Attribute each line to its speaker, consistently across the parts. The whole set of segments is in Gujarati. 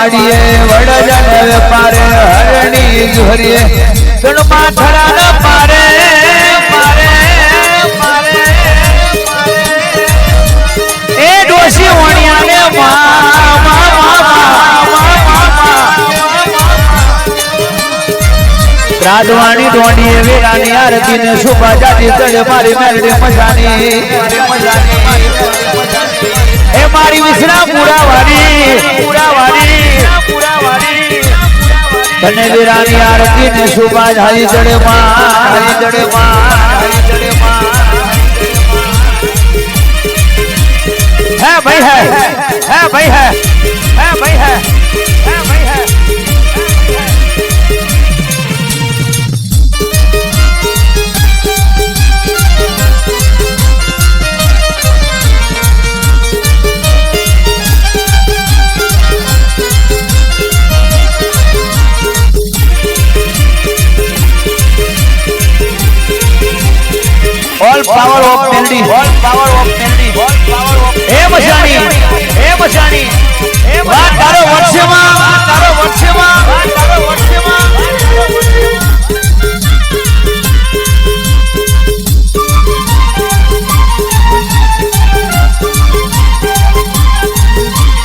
Speaker 1: વાડીએ વડજન વેપારે હરણી જોરીએ ગણમાં થરા ન પારે પારે પારે એ ડોશી વણિયાને રાધવાણી ડોણી વેરાની આરતી ને શુભા જાતી ચડે મારી મેલડી મજાની એ મારી વિસરા પુરાવારી તને વેરાની આરતી ને શુભા જાતી ચડે है भाई है भाई है भाई है भाई है All power of melody, all power of melody, all power of. Hey Mashani, વાત તારો વર્ષમાં,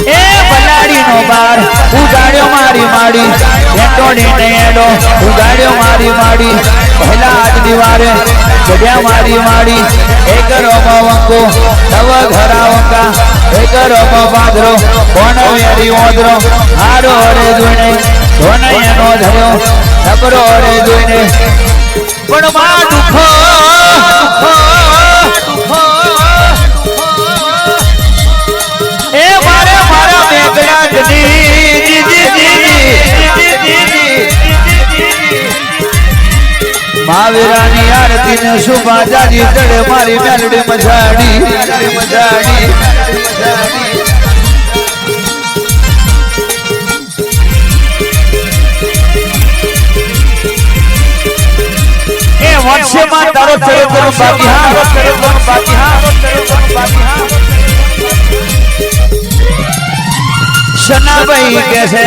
Speaker 1: એ બલાડીનો બાર ઉગાડ્યો મારી માડી એટોડીને એડો ઉગાડ્યો મારી માડી પહેલા આજ દિવારે ચડ્યા મારી માડી એક રોમો વંકો નવ ઘરા વંકા એક રોમો પાદરો કોણ વેરી ઓદરો હારો રે જોઈને ધોનૈયાનો ધર્યો નબરો રે જોઈને પણ માં દુખો એ મારા મેઘના મહાવીરાની આરતી ને શુભા જાજી ચડે મારી મેલડી મજાડી એ વર્ષમાં તારો ચરિત્ર બાકી शनाबाई कैसे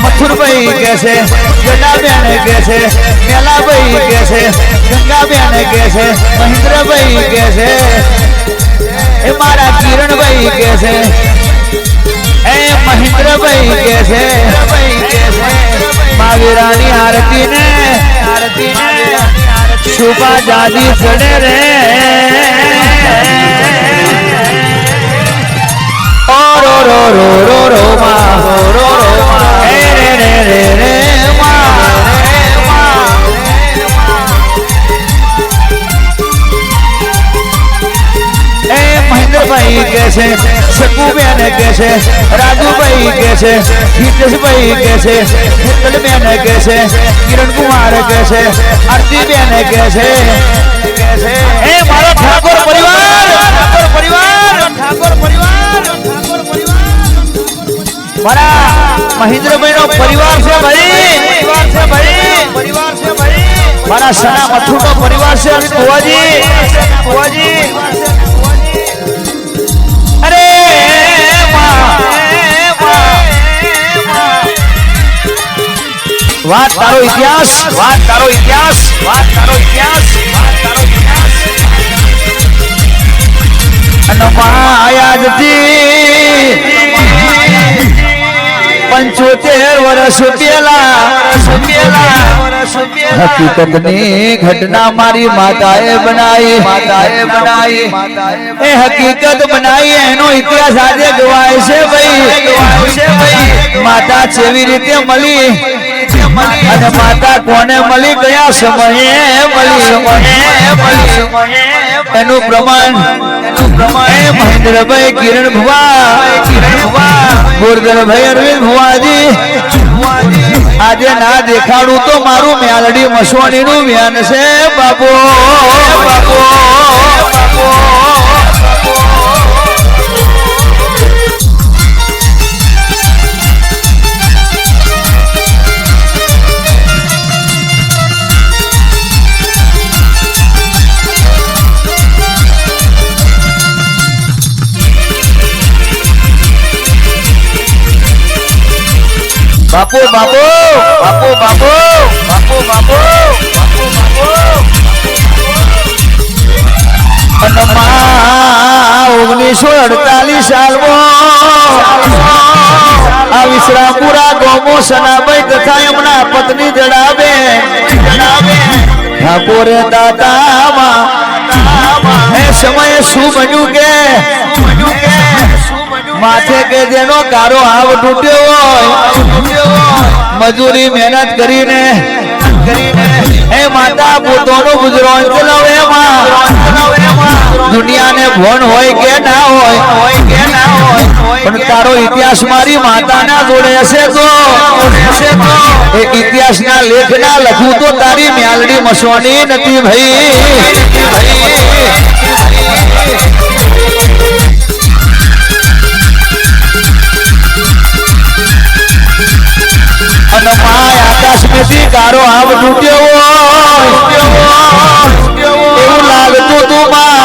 Speaker 1: मथुरबाई कैसे जटाबेन कैसे मेलाबाई कैसे गंगाबेन कैसे महेंद्रबाई कैसे ए मारा किरणबाई कैसे ए महेंद्रबाई कैसे महावीरानी आरती ने शुभा जादी चढ़े रे रो रो रो रो माँ रो रे रे महेंद्र भाई कैसे शकू बहन कैसे राजू भाई कैसे हितेश भाई कैसे हितल बहन कैसे किरण कुमार कैसे आरती बहन कैसे ए मारो ठाकुर मारा महेंद्र भाई नो परिवार से भाई मारा सना मथु नो परिवार से बुआजी अरे વાત તારો ઇતિહાસ અને માયા જતી 75 વર્ષ પહેલા હકીકતની ઘટના મારી માતાએ બનાવી એ હકીકત બનાવી એનો ઇતિહાસ આજે ગવાય છે ભાઈ માતા કેવી રીતે મળી અને માતા કોને મળી કયા સમયે મળી એનું પ્રમાણ મહેન્દ્રભાઈ કિરણ ભુવા ગુરધરભાઈ અરવિંદ ભુવાજી આજે ના દેખાડું તો મારું મેલડી મસવાણી નું વ્યાન છે બાપો બાપુ બાપુ બાપુ બાપુ બાપુ બાપુ બાપુ 1948 સાલમાં આ વિશ્રામપુરા ગોમો સનાભાઈ તથા એમના પત્ની જડાવે ઠાકોરે દાદામાં એ સમયે શું બન્યું કે માથે કે જેનો કારો આવ તૂટ્યો હોય મજૂરી મહેનત કરીને એ માતા પોતાનો ગુજરાન ચલાવે દુનિયાને ભણ હોય કે ના હોય પણ તારો ઇતિહાસ મારી માતાના જોડે હશે તો એ ઇતિહાસના લેખના લખું તો તારી મ્યાલડી મસવાની નથી ભાઈ અને માય આકાશમાંથી કારો આવ તૂટ્યો એવું લાગતું તું માં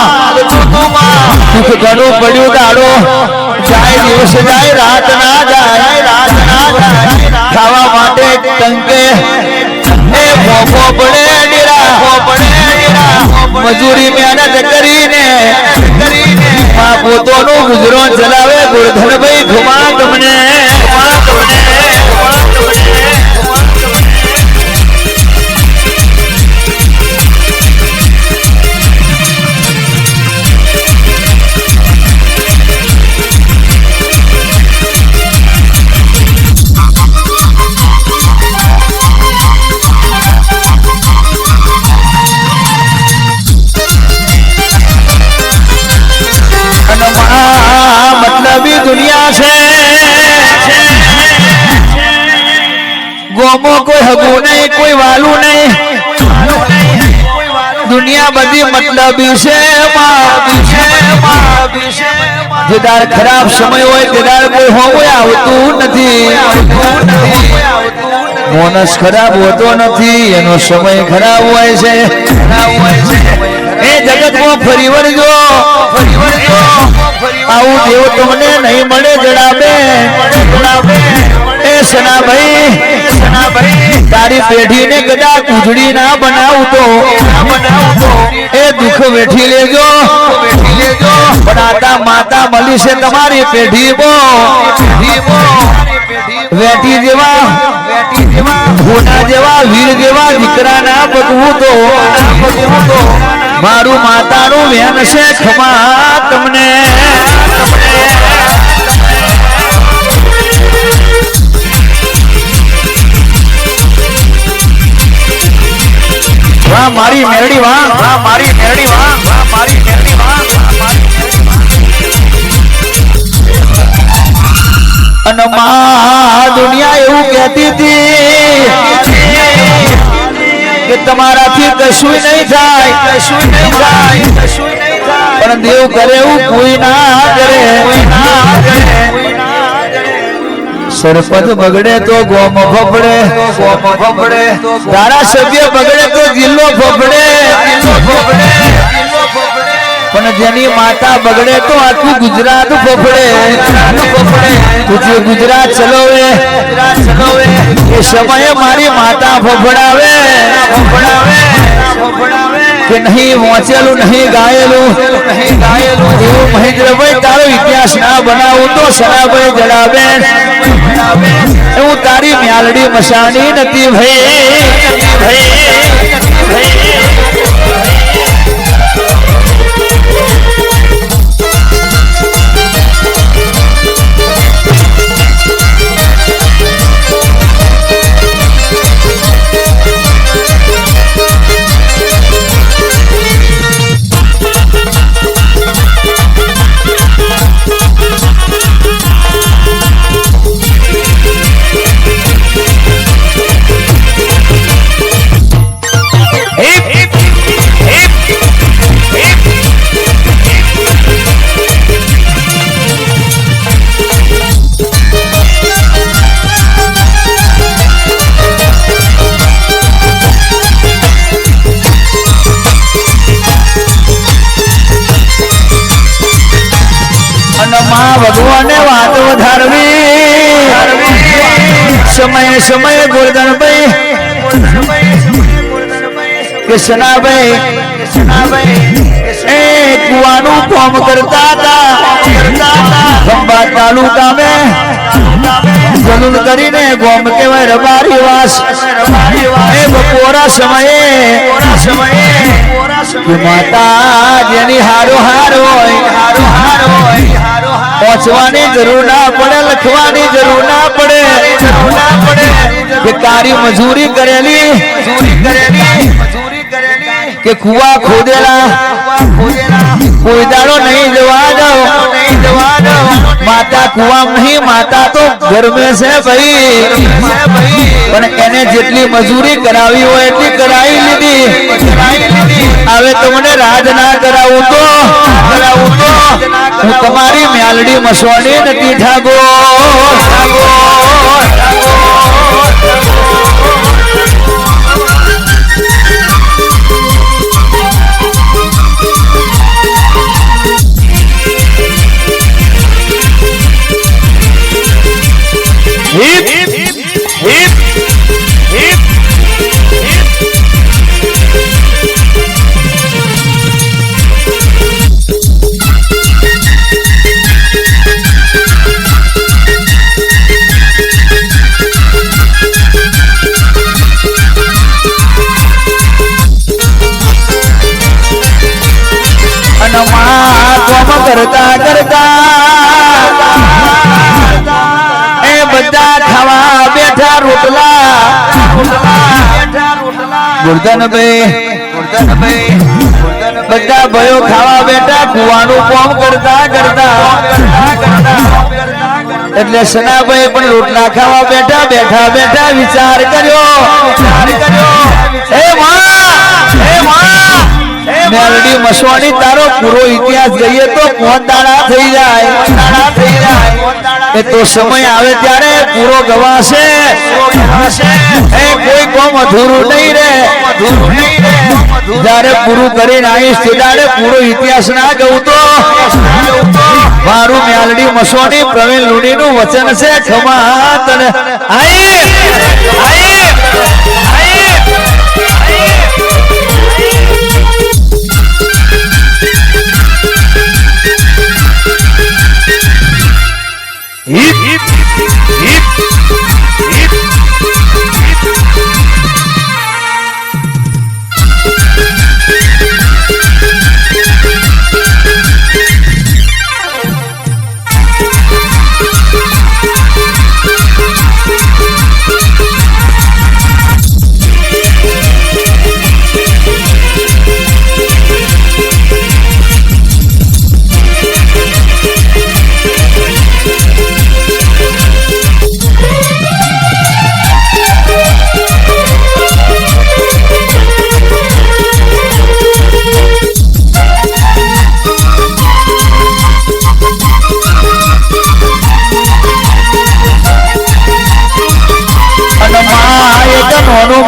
Speaker 1: દુઃખ ઘણું પડ્યું દાડો જાય દિવસ જાય રાત ના જાય ખાવા માટે ટંકે એ ભોગો પડે મજૂરી મહેનત કરીને પોતાનું ગુજરાન ચલાવે ગુરધનભાઈ ઘુમા તમને दुनिया से गोमो कोई हगू नहीं कोई वालू नहीं दुनिया बदी मतलबी से जेदार खराब समय होय तेदार कोई होवे आवतुं નથી મોનસ ખરાબ હોતો નથી એનો સમય ખરાબ હોય છે એ જગતમાં ફરી વળજો આવું દેવ તમને નહીં મળે જડાબે એ સનાભાઈ તારી પેઢીને કદાચ ઉજળી ના બનાવતો એ દુઃખ વેઠી લેજો પણ માતા મળી છે તમારી પેઢી વેઠી જેવા ભૂના જેવા વીર જેવા દીકરા ના બગવું તો મારું માતાનું વેન છે ખમા તમને વાહ મારી મેરડી વાહ મારી મેરડી વાહ મારી મેરડી વાહ અને માં દુનિયા એવું કહેતી હતી કે તમારાથી કશું નહીં થાય પણ દેવ કરે એવું કોઈ ના કરે સરપંચ બગડે તો ગોમ ફફડે ધારાસભ્ય બગડે તો જિલ્લો ફફડે પણ જેની માતા બગડે તો આખું ગુજરાત ફફડે જે ગુજરાત ચલાવે એ સમયે મારી માતા ફફડાવે કે નહીં વાંચેલું નહીં ગાયેલું એવું મહેન્દ્રભાઈ તારો ઇતિહાસ ના બનાવું તો સનાભાઈ જડાવે એવું તારી મ્યાલડી મસાણી નથી ભાઈ ભગવાને વાત વધારવી સમય સમયે ગોરધનભાઈ કૃષ્ણાભાઈ એ કુવાનું કામ કરતા હતા ખંભાત તાલુકા મેં જલુલ કરીને ગોમ કેવાય રબારી વાસ એ બપોરા સમયે માતા જેની હારો હાર હોય પહોંચવાની જરૂર ના પડે લખવાની જરૂર ના પડે કે કારી મજૂરી કરેલી કે કુવા ખોદેલા કોઈ દાડો નહીં જવા દો માતા કુવા નહીં માતા તો ઘર में છે ભાઈ પણ એને જેટલી મજૂરી કરાવી હોય એટલી કરાવી લીધી હવે તમને રાજ ના કરાવું તો હું તમારી મ્યાલડી મસવાડી નથી ઠાગો કરતા કરતા એ બધા ખાવા બેઠા રોટલા ગુરધનભાઈ બધા ભયો ખાવા બેઠા કુવાનું કામ કરતા કરતા એટલે સનાભાઈ પણ રોટલા ખાવા બેઠા બેઠા વિચાર કર્યો હે મેલડી મસવાણી તારો પૂરો ઇતિહાસ ગઈએ તો કોણ દાડા થઈ જાય એ તો સમય આવે ત્યારે પૂરો ગવાશે એ કોઈ કોમ અધૂરું નહીં રે જ્યારે પૂરું કરીને આવીશ તે દાડે પૂરો ઇતિહાસ ના કહું તો મારું મેલડી મસવાણી પ્રવીણ લુણી નું વચન છે ખમા તને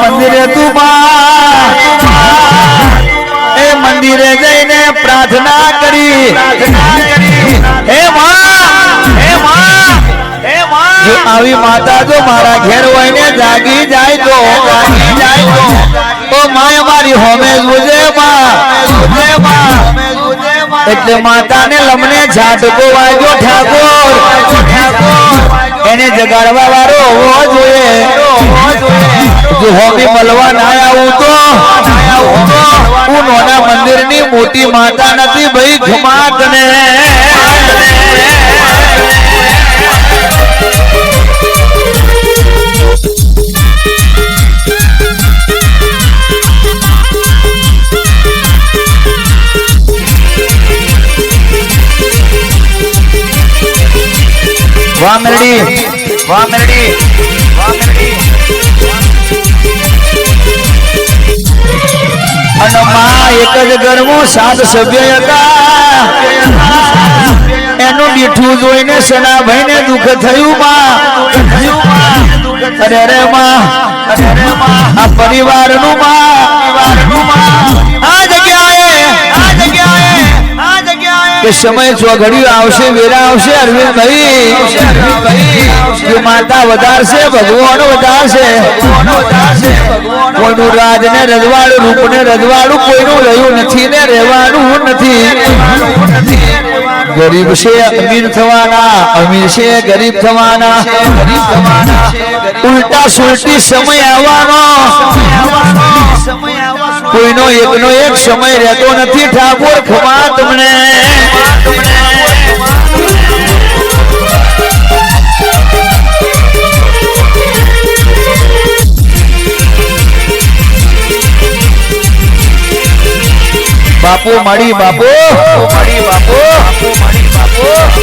Speaker 1: મંદિરે તું એ મંદિરે જઈને પ્રાર્થના કરી જો આવી માતા જો મારા ઘેર હોય ને જાગી જાય તો માય મારી હોમે જોજે એટલે માતાને લમને ઝાટકો વાગ્યો ઠાકોર એને જગાડવા વાળો હોવો જોઈએ જો હોમી મળવા ના આવું તો હું નોના મંદિરની મોટી માતા નથી ભાઈ ઘુમાત ને વાહ મેલડી અને માં એક જ ઘરમાં 7 સભ્ય હતા એનું દીઠું જોઈને સનાભાઈ ને દુઃખ થયું માં અરે માં આ પરિવારનું માં આ જગ્યાએ કે સમય ચોઘડિયું આવશે વેરા આવશે અરવિંદભાઈ કે માતા વધારશે ભગવાન વધારશે કોઈનું રાજ ને રજવાડું રૂપ ને રજવાડું કોઈનું રહ્યું નથી ને રહેવાનું નથી ગરીબ છે અમીર થવાના અમીર છે ગરીબ થવાના ઉલટા સુલટી સમય આવવાનો કોઈનો એકનો એક સમય રહેતો નથી ઠાકોર ખમા તમને બાપુ મળી બાપુ મળી બાપુ મળી બાપુ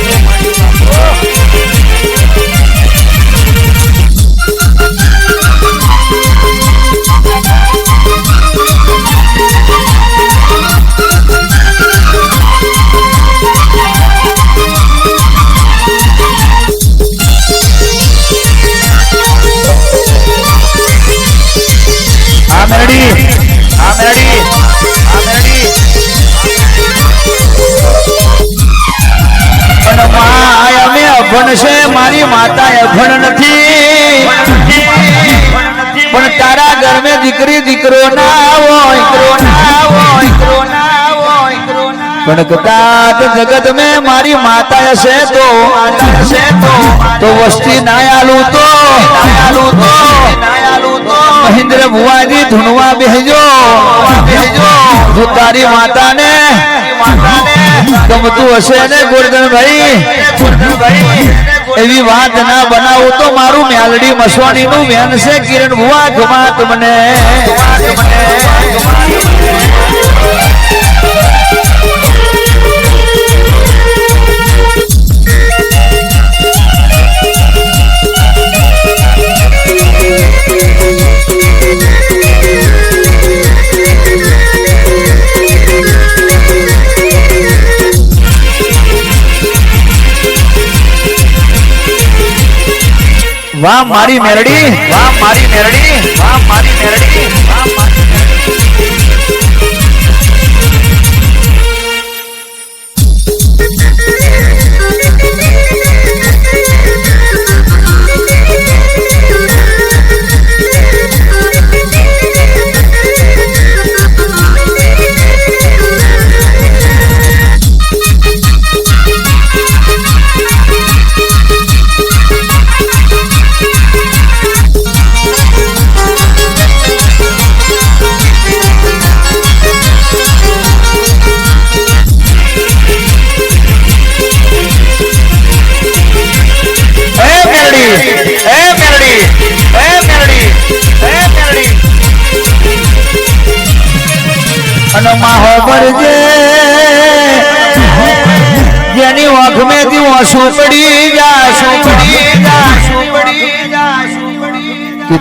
Speaker 1: છે મારી માતા અભણ નથી પણ તારા ઘર મેં દીકરી દીકરો ના હોય પણ કદાચ જગત મેં મારી માતા હશે તો વસ્તી ના આલું તો મહેન્દ્ર ભુવાજી ધૂણવા બેહજો જો તારી માતાને ગમતું હશે ને ગોરધનભાઈ એવી વાત ના બનાવું તો મારું મેલડી મસવાણી નું વેન છે કિરણ ભુવા ગમા તમને વાહ મારી મેરડી વાહ મારી મેરડી વાહ મારી મેરડી વાહ મારી જેની આંખ મેં આંસુ પડી જા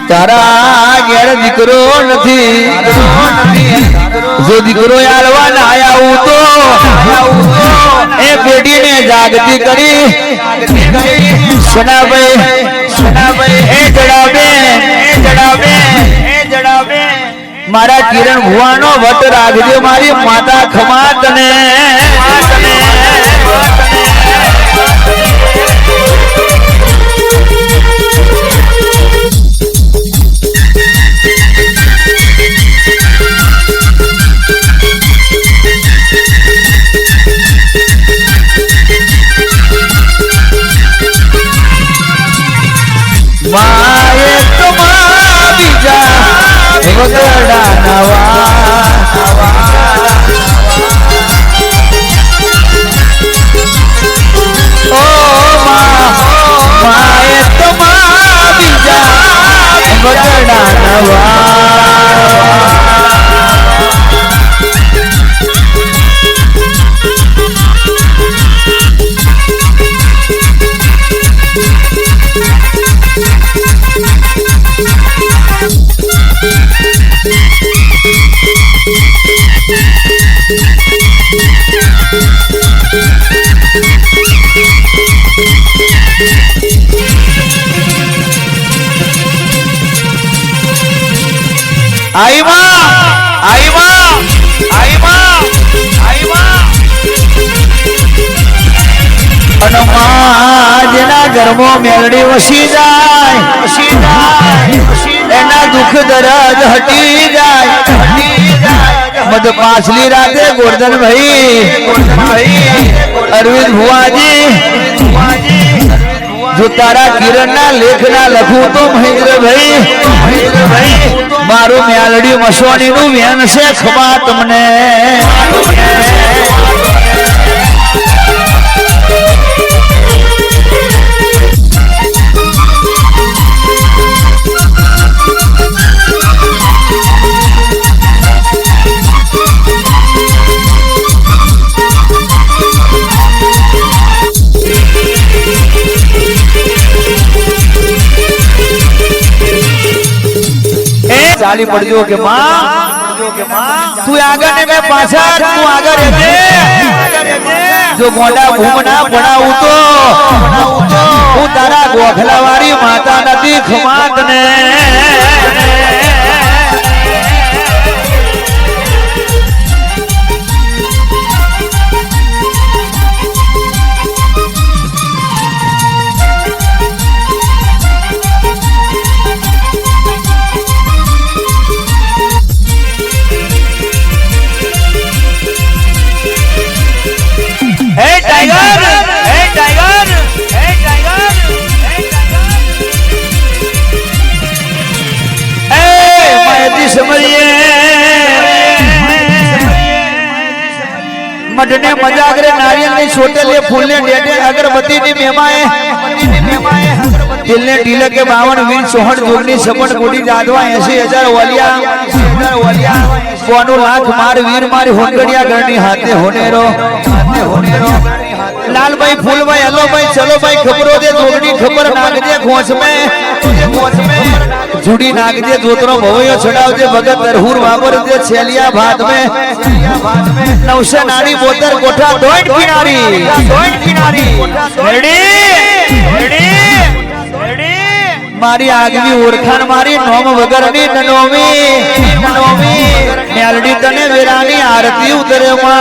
Speaker 1: તારા ઘેર દીકરો નથી જો દીકરો આલવા ના આવું તો એ પેઢીને જાગતી કરી સોનાભાઈ એ જડાવે મારા કિરણ ભુવાનો વટ રાખજો મારી માતા ખમા તને માએ તમા બીજા વગડા નવા ઓ માએ તમા બીજા વગડા નવા જેના ઘરમાં મેલડી વસી જાય એના દુઃખ દર્દ હટી જાય મધ પાછલી રાતે ગોરધન ભાઈ અરવિંદ ભુવાજી જો તારા કિરણ ના લેખ ના લખું તો મહેન્દ્રભાઈ મારું મેલડી મસોણી નું વેન છે ખમા તમને ચાલી પડજો કે માં તું આગળ ને મેં પાછળ તું આગળ રહેજે જો ગોડા ભૂમ ના ભણાવું તો હું તારા ગોખલા વાળી માતા નથી ખમાત ને मडने मजागरे नारियल ने छोटे ले फूल ने डेटे अगरबत्ती ने मेमाए दिल ने ढीले के 52 वीर सोहन जोगनी सपन गोडी जादवा 80,000 वलिया कोनो लाख मार वीर मारी होनगड़िया गरनी हाथे होनेरो लाल भाई फूल भाई हेलो भाई चलो भाई खबरो दे जोगनी खबर नाग दे घोंस में जुड़ी नाग दे जोतरो भवयो छड़ाव दे भगत तरहूर वापर दे छेलिया भात में नौशे नारी बोतर कोठा दोइन किनारी रेडी मारी आगवी ओरखान मारी नोम वगरनी ननोमी मेलडी तने वीरानी आरती उतरे मां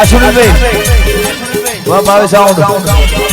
Speaker 1: सुन भाई वाह भाई साउंड